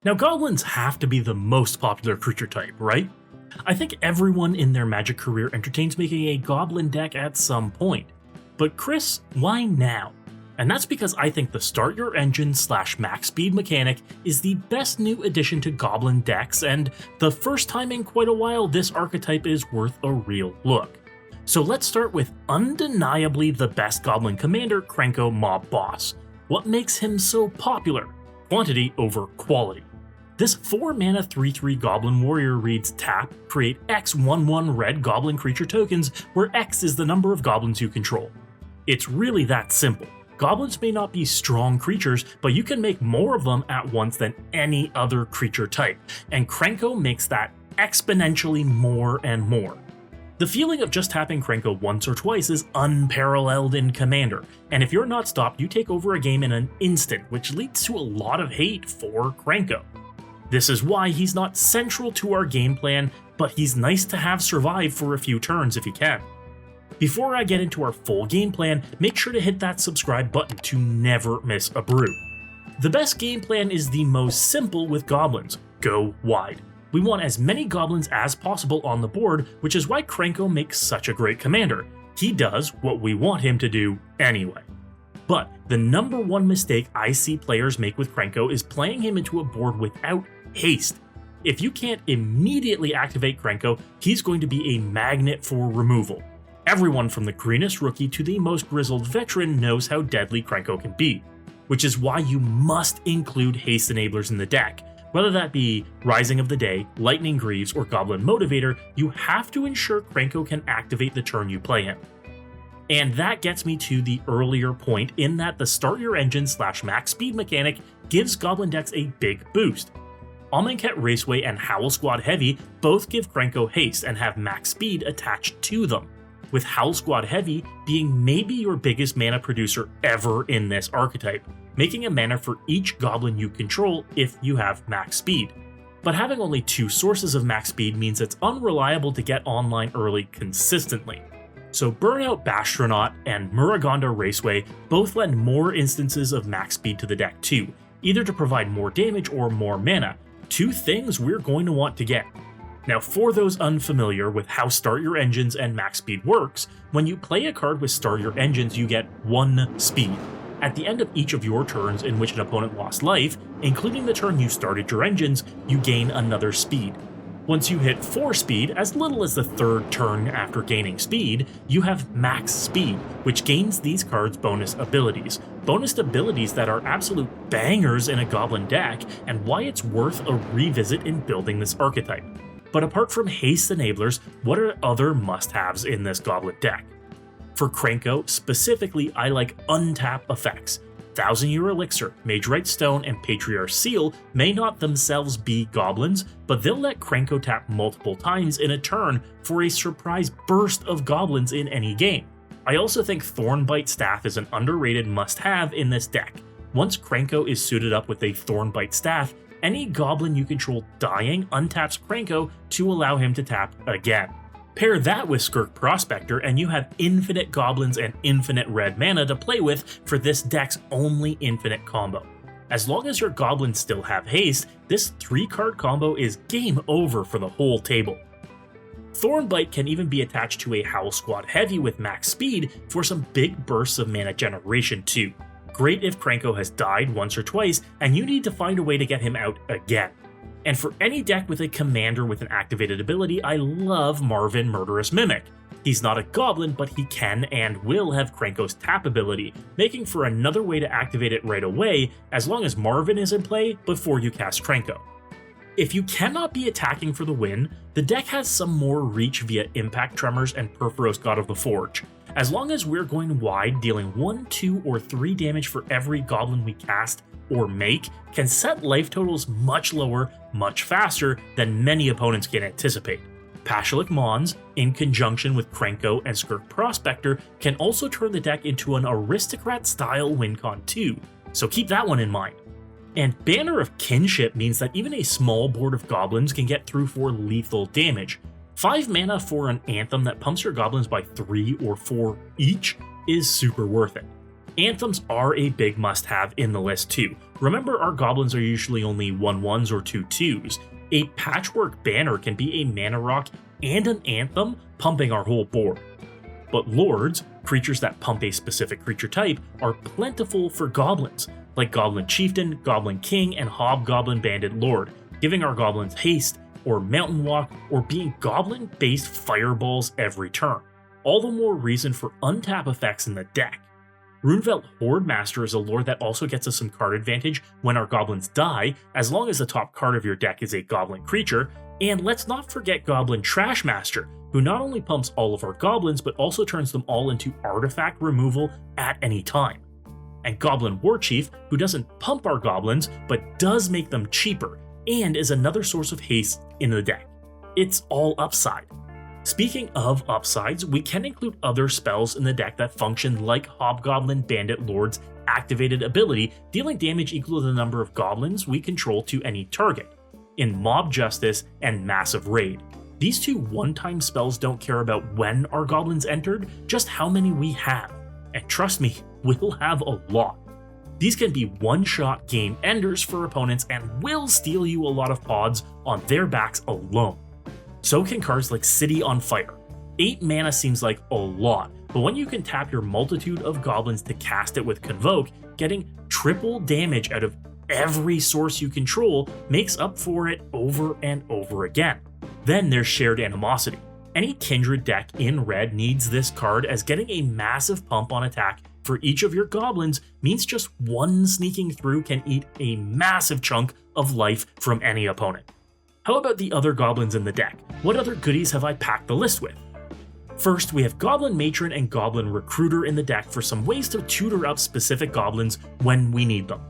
Now, goblins have to be the most popular creature type, right? I think everyone in their Magic career entertains making a goblin deck at some point. But Chris, why now? And that's because I think the Start Your Engine / max speed mechanic is the best new addition to goblin decks, and the first time in quite a while this archetype is worth a real look. So let's start with undeniably the best goblin commander, Krenko Mob Boss. What makes him so popular? Quantity over quality. This 4-mana 3/3 Goblin Warrior reads tap, create X 1/1 red goblin creature tokens, where X is the number of goblins you control. It's really that simple. Goblins may not be strong creatures, but you can make more of them at once than any other creature type, and Krenko makes that exponentially more and more. The feeling of just tapping Krenko once or twice is unparalleled in Commander, and if you're not stopped, you take over a game in an instant, which leads to a lot of hate for Krenko. This is why he's not central to our game plan, but he's nice to have survive for a few turns if you can. Before I get into our full game plan, make sure to hit that subscribe button to never miss a brew. The best game plan is the most simple with goblins: go wide. We want as many goblins as possible on the board, which is why Krenko makes such a great commander. He does what we want him to do anyway. But the number one mistake I see players make with Krenko is playing him into a board without haste. If you can't immediately activate Krenko, he's going to be a magnet for removal. Everyone from the greenest rookie to the most grizzled veteran knows how deadly Krenko can be, which is why you must include haste enablers in the deck. Whether that be Rising of the Day, Lightning Greaves, or Goblin Motivator, you have to ensure Krenko can activate the turn you play him. And that gets me to the earlier point in that the Start Your Engine / max speed mechanic gives goblin decks a big boost. Amonkhet Raceway and Howl Squad Heavy both give Krenko haste and have max speed attached to them, with Howl Squad Heavy being maybe your biggest mana producer ever in this archetype, making a mana for each goblin you control if you have max speed. But having only 2 sources of max speed means it's unreliable to get online early consistently. So Burnout Bastronaut and Muragonda Raceway both lend more instances of max speed to the deck too, either to provide more damage or more mana, 2 things we're going to want to get. Now, for those unfamiliar with how Start Your Engines and max speed works, when you play a card with Start Your Engines, you get 1 speed. At the end of each of your turns in which an opponent lost life, including the turn you started your engines, you gain another speed. Once you hit 4 speed, as little as the 3rd turn after gaining speed, you have max speed, which gains these cards bonus abilities. Bonus abilities that are absolute bangers in a goblin deck, and why it's worth a revisit in building this archetype. But apart from haste enablers, what are other must-haves in this goblin deck? For Krenko, specifically, I like untap effects. 1000-Year Elixir, Magerite Stone, and Patriarch Seal may not themselves be goblins, but they'll let Krenko tap multiple times in a turn for a surprise burst of goblins in any game. I also think Thornbite Staff is an underrated must-have in this deck. Once Krenko is suited up with a Thornbite Staff, any goblin you control dying untaps Krenko to allow him to tap again. Pair that with Skirk Prospector and you have infinite goblins and infinite red mana to play with for this deck's only infinite combo. As long as your goblins still have haste, this 3-card combo is game over for the whole table. Thornbite can even be attached to a Howl Squad Heavy with max speed for some big bursts of mana generation too. Great if Krenko has died once or twice and you need to find a way to get him out again. And for any deck with a commander with an activated ability, I love Marvin Murderous Mimic. He's not a goblin, but he can and will have Krenko's tap ability, making for another way to activate it right away as long as Marvin is in play before you cast Krenko. If you cannot be attacking for the win, the deck has some more reach via Impact Tremors and Perforos God of the Forge. As long as we're going wide, dealing 1, 2, or 3 damage for every goblin we cast or make can set life totals much lower, much faster than many opponents can anticipate. Pashalik Mons, in conjunction with Krenko and Skirk Prospector, can also turn the deck into an aristocrat-style win-con too, so keep that one in mind. And Banner of Kinship means that even a small board of goblins can get through for lethal damage. 5 mana for an Anthem that pumps your goblins by 3 or 4 each is super worth it. Anthems are a big must-have in the list too. Remember, our goblins are usually only 1/1s or 2/2s. A patchwork banner can be a mana rock and an anthem, pumping our whole board. But lords, creatures that pump a specific creature type, are plentiful for goblins, like Goblin Chieftain, Goblin King, and Hobgoblin Bandit Lord, giving our goblins haste, or Mountain Walk, or being goblin-based fireballs every turn. All the more reason for untap effects in the deck. Runevelt Horde Master is a lord that also gets us some card advantage when our goblins die, as long as the top card of your deck is a goblin creature, and let's not forget Goblin Trash Master, who not only pumps all of our goblins but also turns them all into artifact removal at any time. And Goblin Warchief, who doesn't pump our goblins but does make them cheaper, and is another source of haste in the deck. It's all upside. Speaking of upsides, we can include other spells in the deck that function like Hobgoblin Bandit Lord's activated ability, dealing damage equal to the number of goblins we control to any target, in Mob Justice and Massive Raid. These two one-time spells don't care about when our goblins entered, just how many we have. And trust me, we'll have a lot. These can be one-shot game enders for opponents and will steal you a lot of pods on their backs alone. So can cards like City on Fire. 8 mana seems like a lot, but when you can tap your multitude of goblins to cast it with Convoke, getting triple damage out of every source you control makes up for it over and over again. Then there's Shared Animosity. Any Kindred deck in red needs this card, as getting a massive pump on attack for each of your goblins means just one sneaking through can eat a massive chunk of life from any opponent. How about the other goblins in the deck? What other goodies have I packed the list with? First, we have Goblin Matron and Goblin Recruiter in the deck for some ways to tutor up specific goblins when we need them.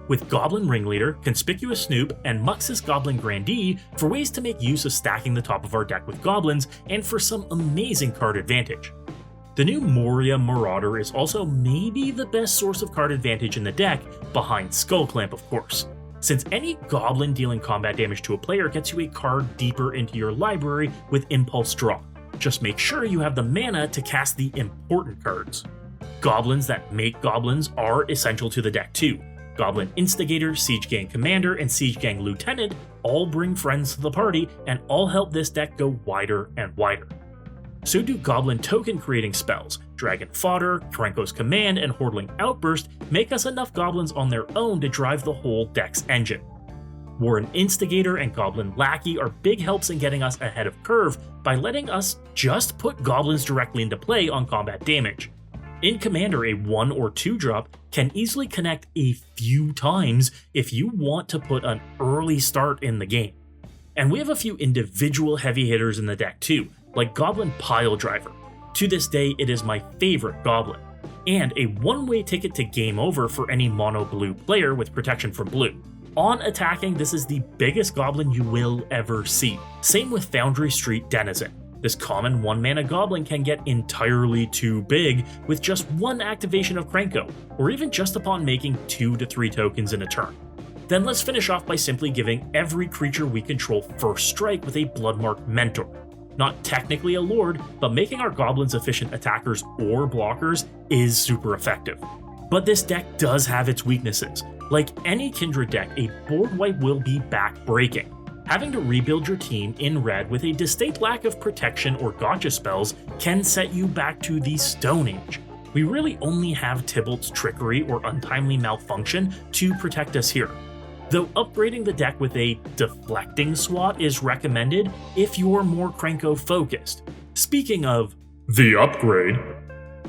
With Goblin Ringleader, Conspicuous Snoop, and Mux's Goblin Grandee for ways to make use of stacking the top of our deck with goblins and for some amazing card advantage. The new Moria Marauder is also maybe the best source of card advantage in the deck, behind Skullclamp of course, since any goblin dealing combat damage to a player gets you a card deeper into your library with Impulse Draw. Just make sure you have the mana to cast the important cards. Goblins that make goblins are essential to the deck too. Goblin Instigator, Siege Gang Commander, and Siege Gang Lieutenant all bring friends to the party and all help this deck go wider and wider. So do Goblin token creating spells. Dragon Fodder, Krenko's Command, and Hordling Outburst make us enough goblins on their own to drive the whole deck's engine. Warren Instigator and Goblin Lackey are big helps in getting us ahead of curve by letting us just put goblins directly into play on combat damage. In Commander, a 1 or 2 drop can easily connect a few times if you want to put an early start in the game. And we have a few individual heavy hitters in the deck too, like Goblin Pile Driver. To this day, it is my favorite goblin, and a one-way ticket to game over for any mono blue player with protection from blue. On attacking, this is the biggest goblin you will ever see. Same with Foundry Street Denizen. This common 1-mana goblin can get entirely too big with just one activation of Krenko, or even just upon making 2 to 3 tokens in a turn. Then let's finish off by simply giving every creature we control first strike with a Bloodmark Mentor. Not technically a lord, but making our goblins efficient attackers or blockers is super effective. But this deck does have its weaknesses. Like any Kindred deck, a board wipe will be back-breaking. Having to rebuild your team in red with a distinct lack of protection or gotcha spells can set you back to the Stone Age. We really only have Tybalt's Trickery or Untimely Malfunction to protect us here, though upgrading the deck with a Deflecting Swat is recommended if you're more Krenko focused. Speaking of the upgrade,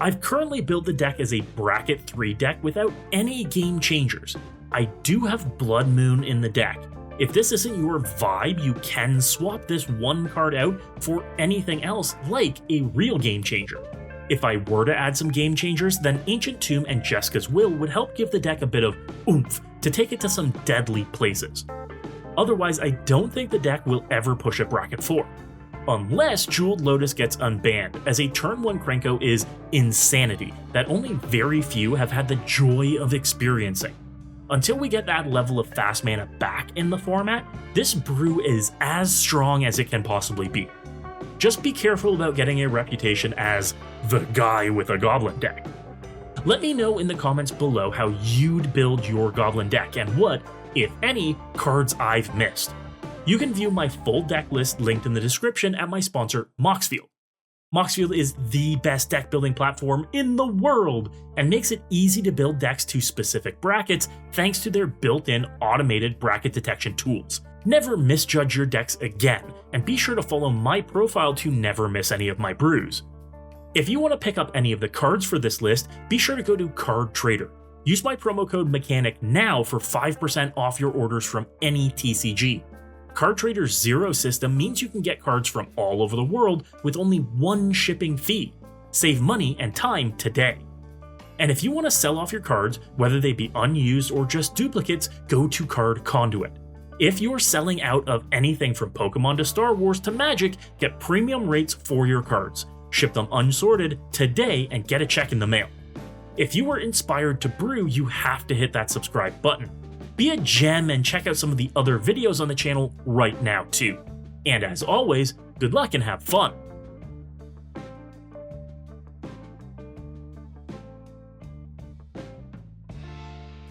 I've currently built the deck as a Bracket 3 deck without any game changers. I do have Blood Moon in the deck. If this isn't your vibe, you can swap this one card out for anything else, like a real game changer. If I were to add some game changers, then Ancient Tomb and Jessica's Will would help give the deck a bit of oomph to take it to some deadly places. Otherwise, I don't think the deck will ever push a Bracket 4. Unless Jeweled Lotus gets unbanned, as a turn 1 Krenko is insanity that only very few have had the joy of experiencing. Until we get that level of fast mana back in the format, this brew is as strong as it can possibly be. Just be careful about getting a reputation as the guy with a goblin deck. Let me know in the comments below how you'd build your Goblin deck and what, if any, cards I've missed. You can view my full deck list linked in the description at my sponsor, MOXFIELD. MOXFIELD is the best deck building platform in the world and makes it easy to build decks to specific brackets thanks to their built-in automated bracket detection tools. Never misjudge your decks again, and be sure to follow my profile to never miss any of my brews. If you want to pick up any of the cards for this list, be sure to go to Card Trader. Use my promo code MECHANIC now for 5% off your orders from any TCG. Card Trader's zero system means you can get cards from all over the world with only one shipping fee. Save money and time today. And if you want to sell off your cards, whether they be unused or just duplicates, go to Card Conduit. If you're selling out of anything from Pokemon to Star Wars to Magic, get premium rates for your cards. Ship them unsorted today and get a check in the mail. If you were inspired to brew, you have to hit that subscribe button. Be a gem and check out some of the other videos on the channel right now too. And as always, good luck and have fun!